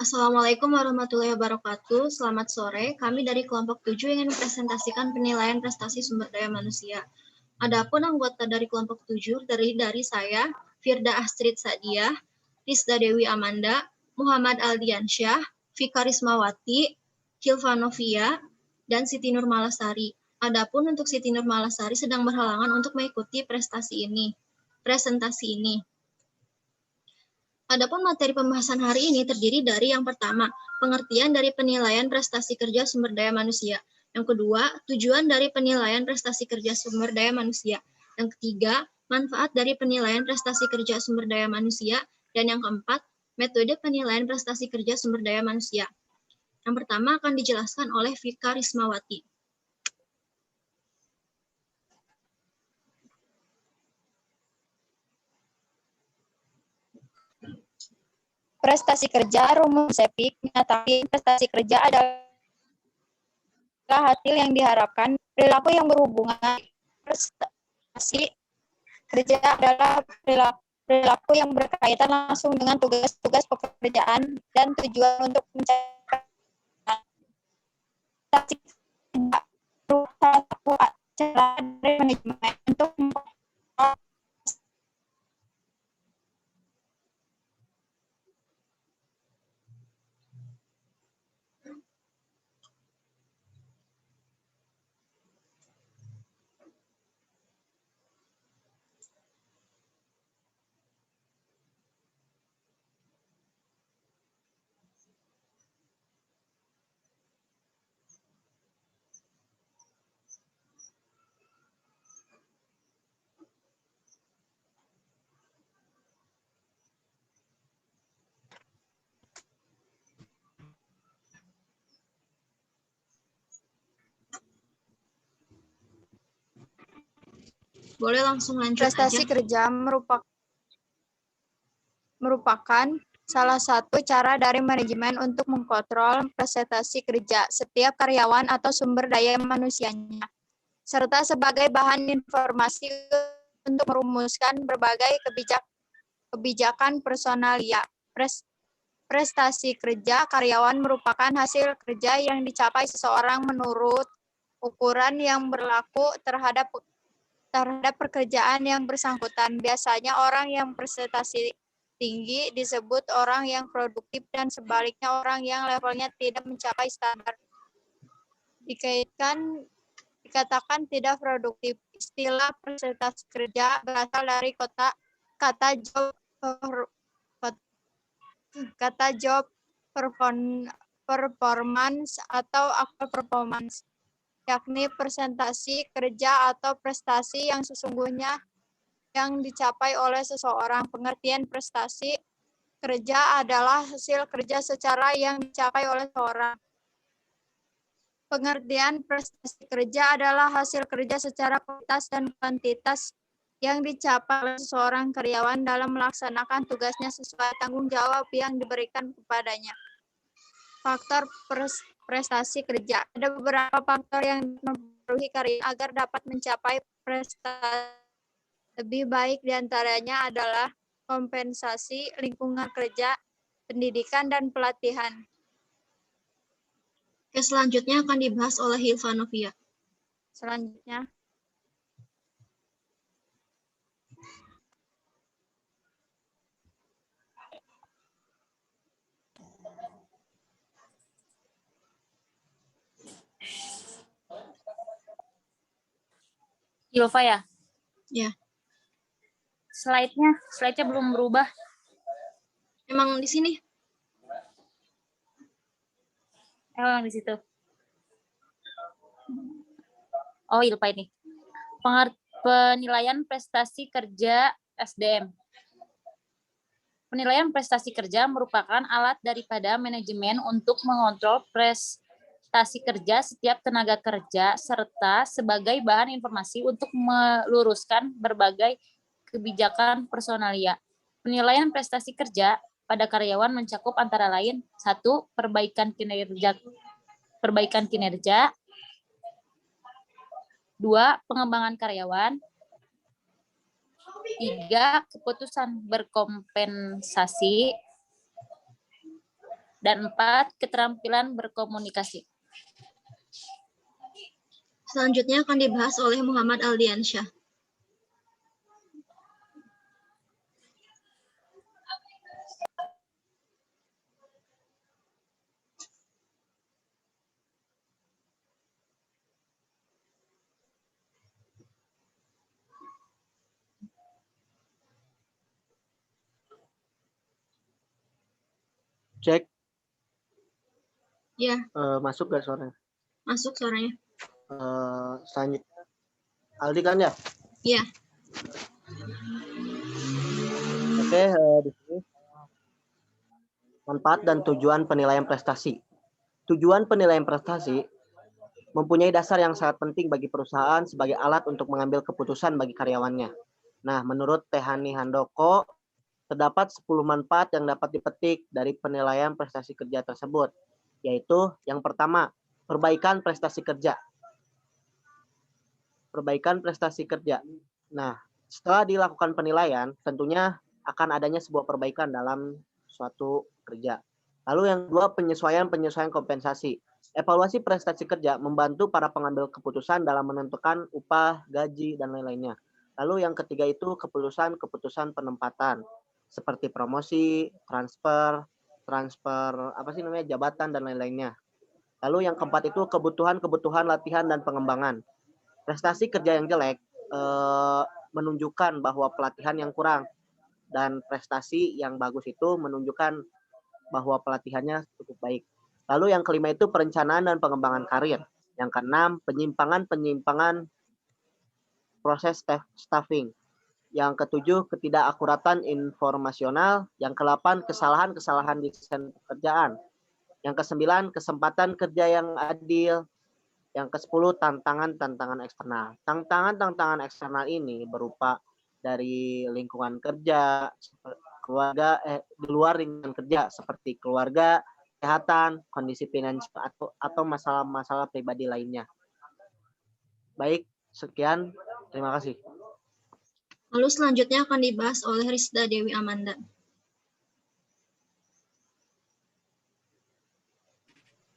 Assalamualaikum warahmatullahi wabarakatuh. Selamat sore. Kami dari kelompok 7 ingin mempresentasikan penilaian prestasi sumber daya manusia. Adapun anggota dari kelompok 7 dari saya, Firda Astrid Sadiah, Rizda Dewi Amanda, Muhammad Aldiansyah, Vika Rismawati, Hilva Novia, dan Siti Nur Malasari. Adapun untuk Siti Nur Malasari sedang berhalangan untuk mengikuti presentasi ini. Adapun materi pembahasan hari ini terdiri dari yang pertama, pengertian dari penilaian prestasi kerja sumber daya manusia. Yang kedua, tujuan dari penilaian prestasi kerja sumber daya manusia. Yang ketiga, manfaat dari penilaian prestasi kerja sumber daya manusia. Dan yang keempat, metode penilaian prestasi kerja sumber daya manusia. Yang pertama akan dijelaskan oleh Vika Rismawati. Prestasi kerja, rumus SEPIK menyatakan prestasi kerja adalah hasil yang diharapkan. Perilaku yang berhubungan prestasi kerja adalah perilaku yang berkaitan langsung dengan tugas-tugas pekerjaan dan tujuan untuk mencapai prestasi kerja berupa satu cara dari manajemen untuk Boleh langsung lanjut prestasi aja. kerja merupakan salah satu cara dari manajemen untuk mengkontrol prestasi kerja setiap karyawan atau sumber daya manusianya, serta sebagai bahan informasi untuk merumuskan berbagai kebijakan personalia. Prestasi kerja karyawan merupakan hasil kerja yang dicapai seseorang menurut ukuran yang berlaku terhadap pekerjaan yang bersangkutan. Biasanya orang yang prestasi tinggi disebut orang yang produktif dan sebaliknya orang yang levelnya tidak mencapai standar dikatakan tidak produktif. Istilah prestasi kerja berasal dari kata job performance atau actual performance, yakni presentasi kerja atau prestasi yang sesungguhnya yang dicapai oleh seseorang. Pengertian prestasi kerja adalah hasil kerja secara yang dicapai oleh seseorang. Pengertian prestasi kerja adalah hasil kerja secara kualitas dan kuantitas yang dicapai oleh seseorang karyawan dalam melaksanakan tugasnya sesuai tanggung jawab yang diberikan kepadanya. Faktor prestasi kerja. Ada beberapa faktor yang mempengaruhi karyawan agar dapat mencapai prestasi lebih baik, diantaranya adalah kompensasi, lingkungan kerja, pendidikan, dan pelatihan. Oke, selanjutnya akan dibahas oleh Hilva Novia. Selanjutnya, Hilva ya? Ya. Slide-nya belum berubah. Emang di sini? Emang di situ. Oh, Hilva ini. Penilaian prestasi kerja SDM. Penilaian prestasi kerja merupakan alat daripada manajemen untuk mengontrol prestasi kerja setiap tenaga kerja serta sebagai bahan informasi untuk meluruskan berbagai kebijakan personalia. Penilaian prestasi kerja pada karyawan mencakup antara lain 1. Perbaikan kinerja. 2. Pengembangan karyawan. 3. Keputusan berkompensasi. Dan 4, keterampilan berkomunikasi. Selanjutnya akan dibahas oleh Muhammad Aldiansyah. Cek. Ya, Masuk gak suaranya? masuk suaranya. Selanjutnya Aldi kan ya? Iya. Oke, di sini manfaat dan tujuan penilaian prestasi. Tujuan penilaian prestasi mempunyai dasar yang sangat penting bagi perusahaan sebagai alat untuk mengambil keputusan bagi karyawannya. Nah, menurut Tehani Handoko, terdapat 10 manfaat yang dapat dipetik dari penilaian prestasi kerja tersebut, yaitu yang pertama, perbaikan prestasi kerja. Perbaikan prestasi kerja. Nah, setelah dilakukan penilaian, tentunya akan adanya sebuah perbaikan dalam suatu kerja. Lalu yang kedua, penyesuaian kompensasi. Evaluasi prestasi kerja membantu para pengambil keputusan dalam menentukan upah, gaji, dan lain-lainnya. Lalu yang ketiga itu keputusan penempatan seperti promosi, transfer jabatan dan lain-lainnya. Lalu yang keempat itu kebutuhan latihan dan pengembangan. Prestasi kerja yang jelek menunjukkan bahwa pelatihan yang kurang, dan prestasi yang bagus itu menunjukkan bahwa pelatihannya cukup baik. Lalu yang kelima itu perencanaan dan pengembangan karir. Yang keenam, penyimpangan proses staffing. Yang ketujuh, ketidakakuratan informasional. Yang kedelapan, kesalahan desain pekerjaan. Yang kesembilan, kesempatan kerja yang adil. Yang ke-10, tantangan eksternal. Tantangan eksternal ini berupa dari lingkungan kerja, keluarga, di luar lingkungan kerja seperti keluarga, kesehatan, kondisi finansial atau masalah-masalah pribadi lainnya. Baik, sekian. Terima kasih. Lalu selanjutnya akan dibahas oleh Rizda Dewi Amanda.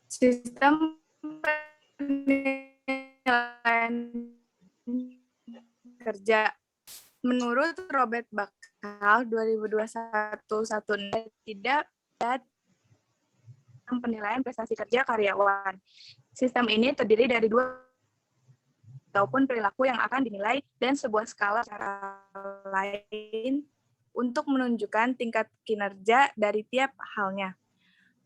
Sistem penilaian kerja. Menurut Robert Bakal 2021-16 tidak ada penilaian prestasi kerja karyawan. Sistem ini terdiri dari dua ataupun perilaku yang akan dinilai dan sebuah skala cara lain untuk menunjukkan tingkat kinerja dari tiap halnya.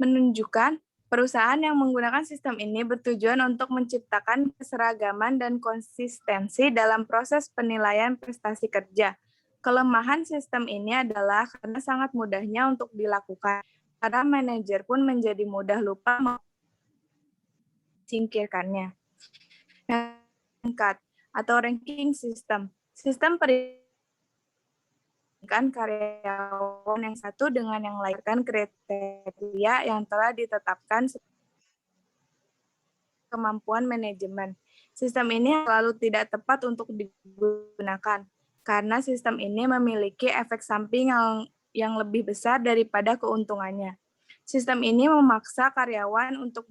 Menunjukkan perusahaan yang menggunakan sistem ini bertujuan untuk menciptakan keseragaman dan konsistensi dalam proses penilaian prestasi kerja. Kelemahan sistem ini adalah karena sangat mudahnya untuk dilakukan. Para manajer pun menjadi mudah lupa singkirkannya. Tingkat atau ranking system. Sistem peringkat karyawan yang satu dengan yang lain kan kriteria yang telah ditetapkan kemampuan manajemen. Sistem ini selalu tidak tepat untuk digunakan karena sistem ini memiliki efek samping yang lebih besar daripada keuntungannya. Sistem ini memaksa karyawan untuk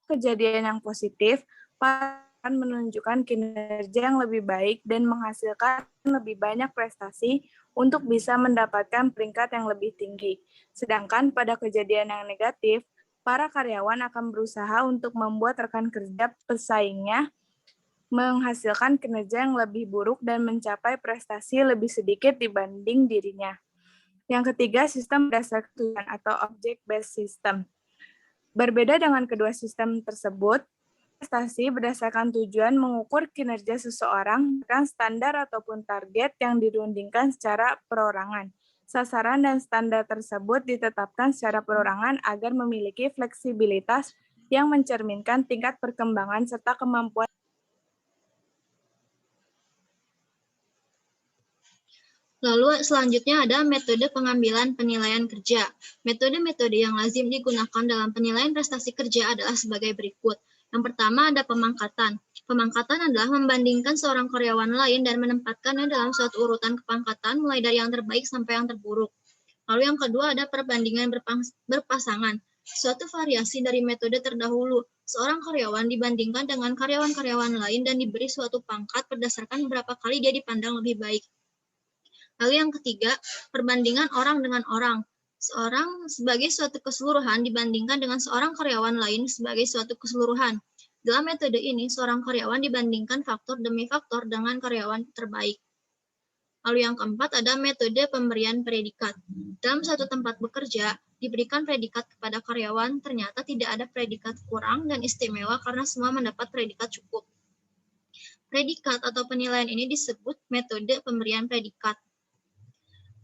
kejadian yang positif akan menunjukkan kinerja yang lebih baik dan menghasilkan lebih banyak prestasi untuk bisa mendapatkan peringkat yang lebih tinggi. Sedangkan pada kejadian yang negatif, para karyawan akan berusaha untuk membuat rekan kerja pesaingnya menghasilkan kinerja yang lebih buruk dan mencapai prestasi lebih sedikit dibanding dirinya. Yang ketiga, sistem berdasarkan tujuan atau object-based system. Berbeda dengan kedua sistem tersebut, prestasi berdasarkan tujuan mengukur kinerja seseorang dengan standar ataupun target yang dirundingkan secara perorangan. Sasaran dan standar tersebut ditetapkan secara perorangan agar memiliki fleksibilitas yang mencerminkan tingkat perkembangan serta kemampuan. Lalu selanjutnya ada metode pengambilan penilaian kerja. Metode-metode yang lazim digunakan dalam penilaian prestasi kerja adalah sebagai berikut. Yang pertama ada pemangkatan. Pemangkatan adalah membandingkan seorang karyawan lain dan menempatkannya dalam suatu urutan kepangkatan mulai dari yang terbaik sampai yang terburuk. Lalu yang kedua ada perbandingan berpasangan. Suatu variasi dari metode terdahulu. Seorang karyawan dibandingkan dengan karyawan-karyawan lain dan diberi suatu pangkat berdasarkan berapa kali dia dipandang lebih baik. Lalu yang ketiga, perbandingan orang dengan orang. Seorang sebagai suatu keseluruhan dibandingkan dengan seorang karyawan lain sebagai suatu keseluruhan. Dalam metode ini, seorang karyawan dibandingkan faktor demi faktor dengan karyawan terbaik. Lalu yang keempat ada metode pemberian predikat. Dalam satu tempat bekerja, diberikan predikat kepada karyawan, ternyata tidak ada predikat kurang dan istimewa karena semua mendapat predikat cukup. Predikat atau penilaian ini disebut metode pemberian predikat.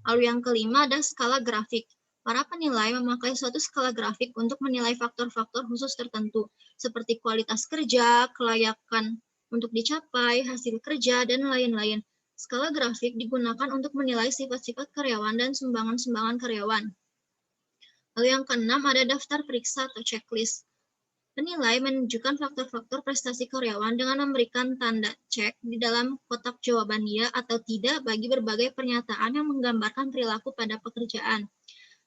Lalu yang kelima ada skala grafik. Para penilai memakai suatu skala grafik untuk menilai faktor-faktor khusus tertentu, seperti kualitas kerja, kelayakan untuk dicapai, hasil kerja, dan lain-lain. Skala grafik digunakan untuk menilai sifat-sifat karyawan dan sumbangan-sumbangan karyawan. Lalu yang keenam ada daftar periksa atau checklist. Penilai menunjukkan faktor-faktor prestasi karyawan dengan memberikan tanda cek di dalam kotak jawaban ya atau tidak bagi berbagai pernyataan yang menggambarkan perilaku pada pekerjaan.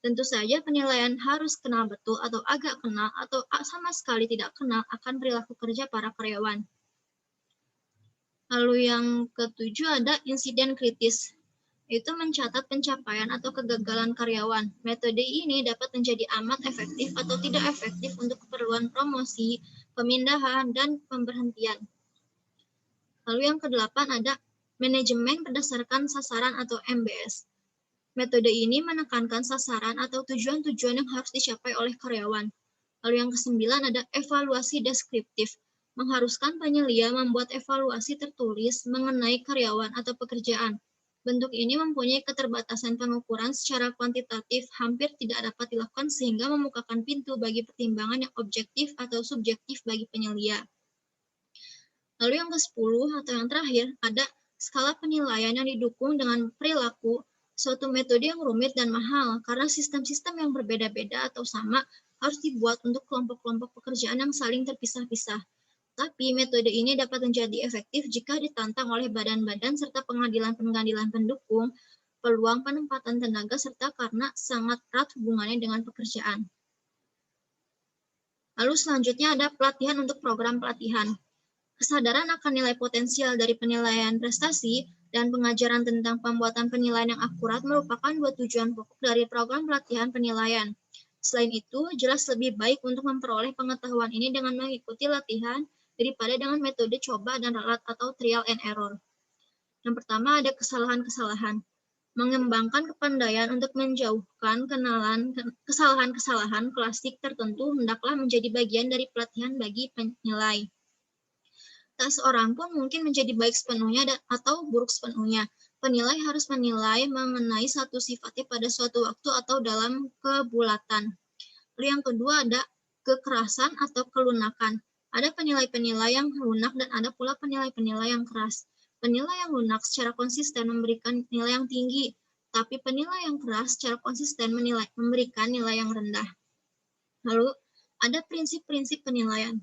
Tentu saja penilaian harus kenal betul atau agak kenal atau sama sekali tidak kenal akan perilaku kerja para karyawan. Lalu yang ketujuh ada insiden kritis. Itu mencatat pencapaian atau kegagalan karyawan. Metode ini dapat menjadi amat efektif atau tidak efektif untuk keperluan promosi, pemindahan, dan pemberhentian. Lalu yang kedelapan ada manajemen berdasarkan sasaran atau MBS. Metode ini menekankan sasaran atau tujuan-tujuan yang harus dicapai oleh karyawan. Lalu yang kesembilan ada evaluasi deskriptif. Mengharuskan penyelia membuat evaluasi tertulis mengenai karyawan atau pekerjaan. Bentuk ini mempunyai keterbatasan pengukuran secara kuantitatif, hampir tidak dapat dilakukan sehingga membukakan pintu bagi pertimbangan yang objektif atau subjektif bagi penyelia. Lalu yang ke-10 atau yang terakhir, ada skala penilaian yang didukung dengan perilaku, suatu metode yang rumit dan mahal, karena sistem-sistem yang berbeda-beda atau sama harus dibuat untuk kelompok-kelompok pekerjaan yang saling terpisah-pisah. Tapi metode ini dapat menjadi efektif jika ditantang oleh badan-badan serta pengadilan-pengadilan pendukung, peluang penempatan tenaga, serta karena sangat erat hubungannya dengan pekerjaan. Lalu selanjutnya ada pelatihan untuk program pelatihan. Kesadaran akan nilai potensial dari penilaian prestasi dan pengajaran tentang pembuatan penilaian yang akurat merupakan dua tujuan pokok dari program pelatihan penilaian. Selain itu, jelas lebih baik untuk memperoleh pengetahuan ini dengan mengikuti latihan daripada dengan metode coba dan ralat atau trial and error. Yang pertama ada kesalahan-kesalahan. Mengembangkan kepandaian untuk menjauhkan kesalahan-kesalahan klasik tertentu hendaklah menjadi bagian dari pelatihan bagi penilai. Tak seorang pun mungkin menjadi baik sepenuhnya atau buruk sepenuhnya. Penilai harus menilai mengenai satu sifatnya pada suatu waktu atau dalam kebulatan. Lalu yang kedua ada kekerasan atau kelunakan. Ada penilai-penilai yang lunak dan ada pula penilai-penilai yang keras. Penilai yang lunak secara konsisten memberikan nilai yang tinggi, tapi penilai yang keras secara konsisten memberikan nilai yang rendah. Lalu ada prinsip-prinsip penilaian.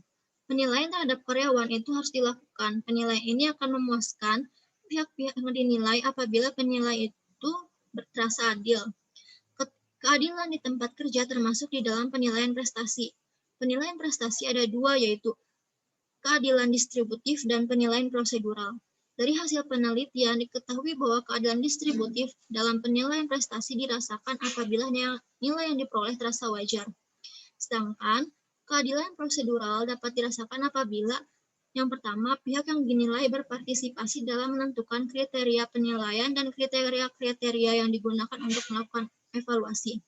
Penilaian terhadap karyawan itu harus dilakukan. Penilaian ini akan memuaskan pihak-pihak yang dinilai apabila penilai itu terasa adil. Keadilan di tempat kerja termasuk di dalam penilaian prestasi. Penilaian prestasi ada dua, yaitu keadilan distributif dan penilaian prosedural. Dari hasil penelitian diketahui bahwa keadilan distributif dalam penilaian prestasi dirasakan apabila nilai yang diperoleh terasa wajar. Sedangkan keadilan prosedural dapat dirasakan apabila yang pertama, pihak yang dinilai berpartisipasi dalam menentukan kriteria penilaian dan kriteria-kriteria yang digunakan untuk melakukan evaluasi.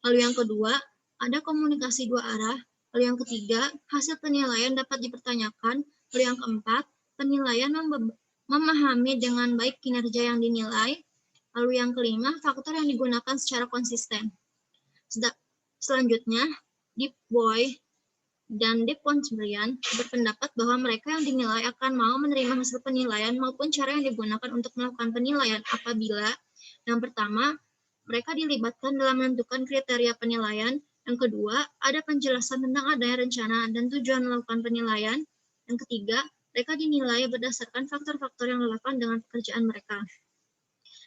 Lalu yang kedua, ada komunikasi dua arah. Lalu yang ketiga, hasil penilaian dapat dipertanyakan. Lalu yang keempat, penilaian memahami dengan baik kinerja yang dinilai. Lalu yang kelima, faktor yang digunakan secara konsisten. Selanjutnya, Deep Boy dan Deep Ponsbrian berpendapat bahwa mereka yang dinilai akan mau menerima hasil penilaian maupun cara yang digunakan untuk melakukan penilaian apabila yang pertama, mereka dilibatkan dalam menentukan kriteria penilaian. Yang kedua, ada penjelasan tentang adanya rencana dan tujuan melakukan penilaian. Yang ketiga, mereka dinilai berdasarkan faktor-faktor yang relevan dengan pekerjaan mereka.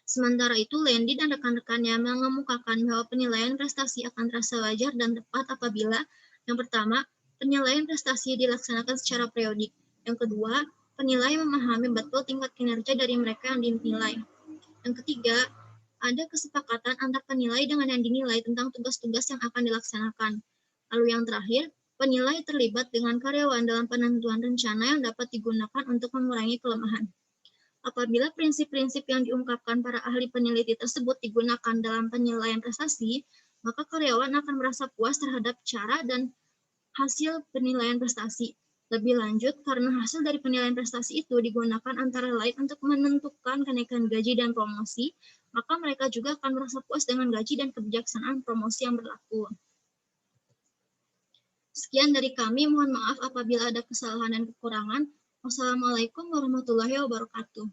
Sementara itu, Lendi dan rekan-rekannya mengemukakan bahwa penilaian prestasi akan terasa wajar dan tepat apabila yang pertama, penilaian prestasi dilaksanakan secara periodik. Yang kedua, penilai memahami betul tingkat kinerja dari mereka yang dinilai. Yang ketiga, ada kesepakatan antar penilai dengan yang dinilai tentang tugas-tugas yang akan dilaksanakan. Lalu yang terakhir, penilai terlibat dengan karyawan dalam penentuan rencana yang dapat digunakan untuk mengurangi kelemahan. Apabila prinsip-prinsip yang diungkapkan para ahli peneliti tersebut digunakan dalam penilaian prestasi, maka karyawan akan merasa puas terhadap cara dan hasil penilaian prestasi. Lebih lanjut, karena hasil dari penilaian prestasi itu digunakan antara lain untuk menentukan kenaikan gaji dan promosi, maka mereka juga akan merasa puas dengan gaji dan kebijaksanaan promosi yang berlaku. Sekian dari kami, mohon maaf apabila ada kesalahan dan kekurangan. Wassalamualaikum warahmatullahi wabarakatuh.